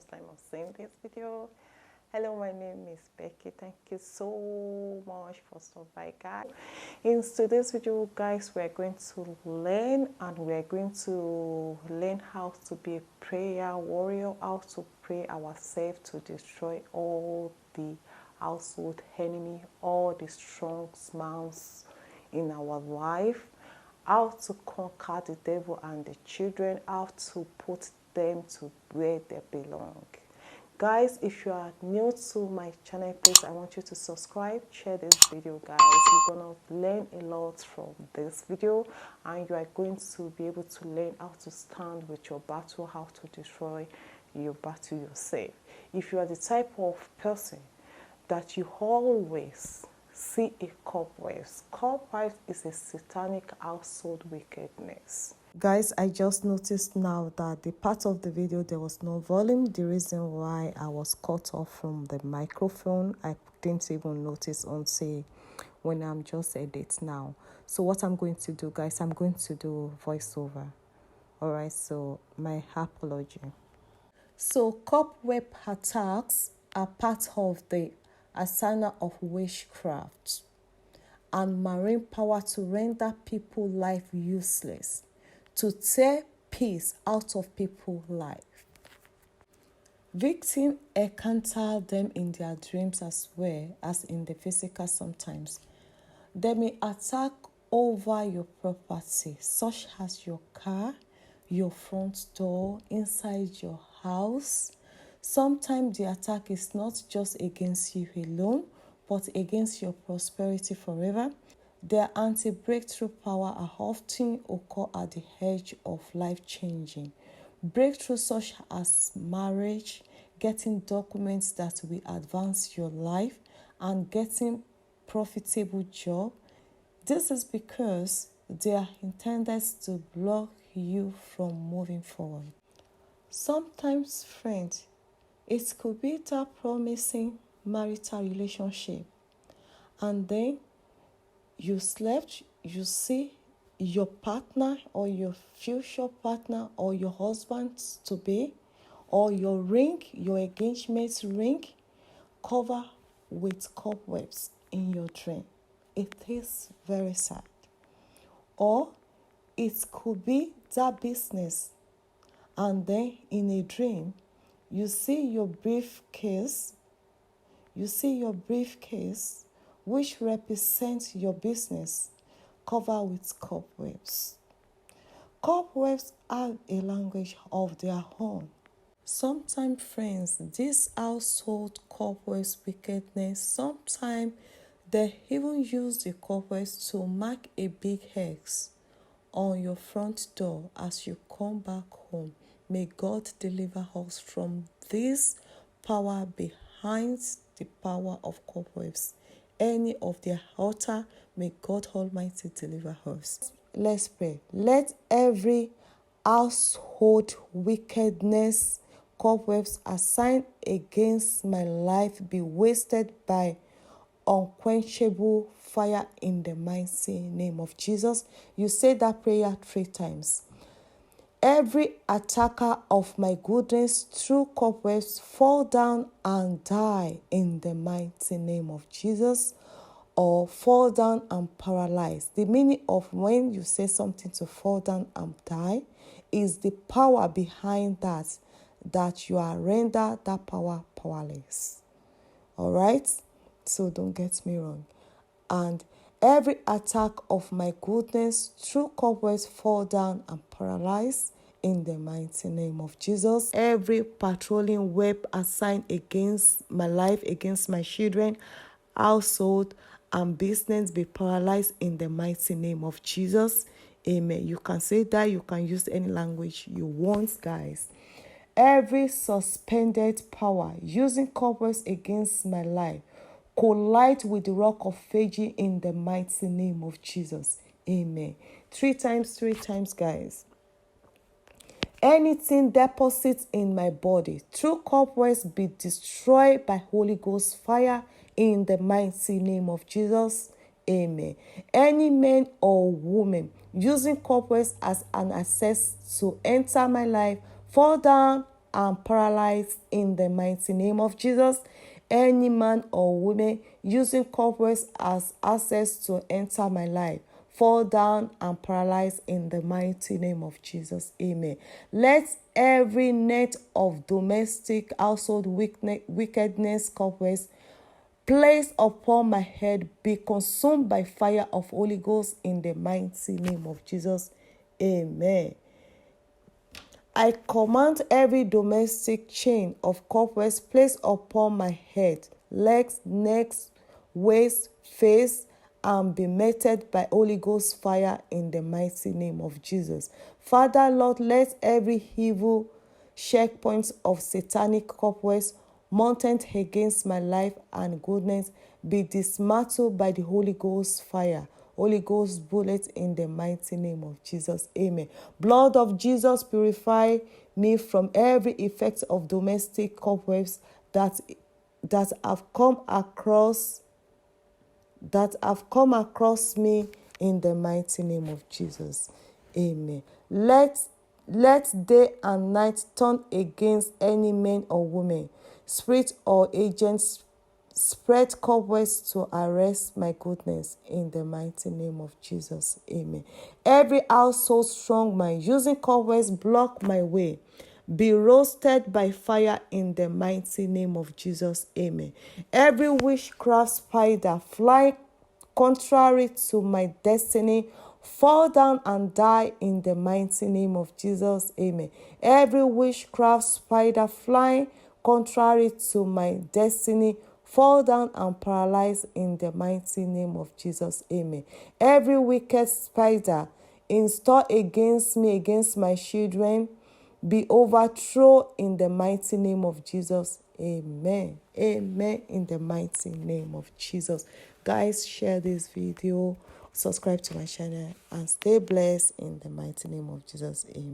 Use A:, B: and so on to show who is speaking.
A: first time of seeing this video, hello, my name is Becky. Thank you so much for stopping by, guys. In today's video, guys, we're going to learn how to be a prayer warrior, how to pray ourselves to destroy all the household enemy, all the strong smells in our life, how to conquer the devil and the children, how to put them to where they belong. Guys, if you are new to my channel, please, I want you to subscribe, share this video, guys. You're gonna learn a lot from this video, and you are going to be able to learn how to stand with your battle, how to destroy your battle yourself. If you are the type of person that you always see a cobwebs. Cobwebs is a satanic household wickedness. Guys, I just noticed now that the part of the video there was no volume. The reason why I was cut off from the microphone, I didn't even notice until when I'm just edit now. So what I'm going to do, guys, I'm going to do voiceover. All right, so my apology. So cobweb attacks are part of the arsenal of witchcraft and marine power to render people's life useless, to tear peace out of people's life. Victims encounter them in their dreams as well as in the physical sometimes. They may attack over your property, such as your car, your front door, inside your house. Sometimes the attack is not just against you alone, but against your prosperity forever. Their anti-breakthrough power are often occur at the edge of life-changing. Breakthroughs such as marriage, getting documents that will advance your life, and getting profitable job. This is because they are intended to block you from moving forward. Sometimes, friends, it could be that promising marital relationship, and then you slept, you see your partner or your future partner or your husband to be, or your ring, your engagement ring, covered with cobwebs in your dream. It is very sad. Or it could be that business, and then in a dream, you see your briefcase, which represents your business, covered with cobwebs. Cobwebs have a language of their own. Sometimes, friends, this household cobwebs wickedness, sometimes they even use the cobwebs to mark a big X on your front door as you come back home. May God deliver us from this power behind the power of cobwebs. Any of their altar, may God Almighty deliver us. Let's pray. Let every household wickedness, cobwebs assigned against my life be wasted by unquenchable fire in the mighty name of Jesus. You say that prayer 3 times. Every attacker of my goodness through cobwebs fall down and die in the mighty name of Jesus, or fall down and paralyze. The meaning of when you say something to fall down and die is the power behind that you are rendered that power powerless. All right? So don't get me wrong. And every attack of my goodness through cobwebs fall down and paralyze in the mighty name of Jesus. Every patrolling web assigned against my life, against my children, household, and business be paralyzed in the mighty name of Jesus. Amen. You can say that. You can use any language you want, guys. Every suspended power using cobwebs against my life collide with the rock of ages in the mighty name of Jesus. Amen. 3 times, guys. Anything deposits in my body through cobwebs be destroyed by Holy Ghost fire in the mighty name of Jesus. Amen. Any man or woman using cobwebs as an access to enter my life, fall down and paralyzed in the mighty name of Jesus. Any man or woman using cobwebs as access to enter my life, fall down and paralyze in the mighty name of Jesus. Amen. Let every net of domestic household wickedness, cobwebs placed upon my head be consumed by fire of Holy Ghost in the mighty name of Jesus. Amen. I command every domestic chain of cobwebs placed upon my head, legs, neck, waist, face, and be melted by Holy Ghost fire in the mighty name of Jesus. Father, Lord, let every evil checkpoint of satanic cobwebs mounted against my life and goodness be dismantled by the Holy Ghost fire. Holy Ghost bullet in the mighty name of Jesus. Amen. Blood of Jesus, purify me from every effect of domestic cobwebs that have come across me in the mighty name of Jesus. Amen. Let day and night turn against any man or woman, spirit or agents spread cobwebs to arrest my goodness in the mighty name of Jesus. Amen. Every household strong mind using cobwebs block my way, be roasted by fire in the mighty name of Jesus. Amen. Every witchcraft spider fly contrary to my destiny, fall down and die in the mighty name of Jesus. Amen. Every witchcraft spider flying contrary to my destiny, fall down and paralyze in the mighty name of Jesus. Amen. Every wicked spider installed against me, against my children, be overthrown in the mighty name of Jesus. Amen. Amen. In the mighty name of Jesus. Guys, share this video, subscribe to my channel, and stay blessed in the mighty name of Jesus. Amen.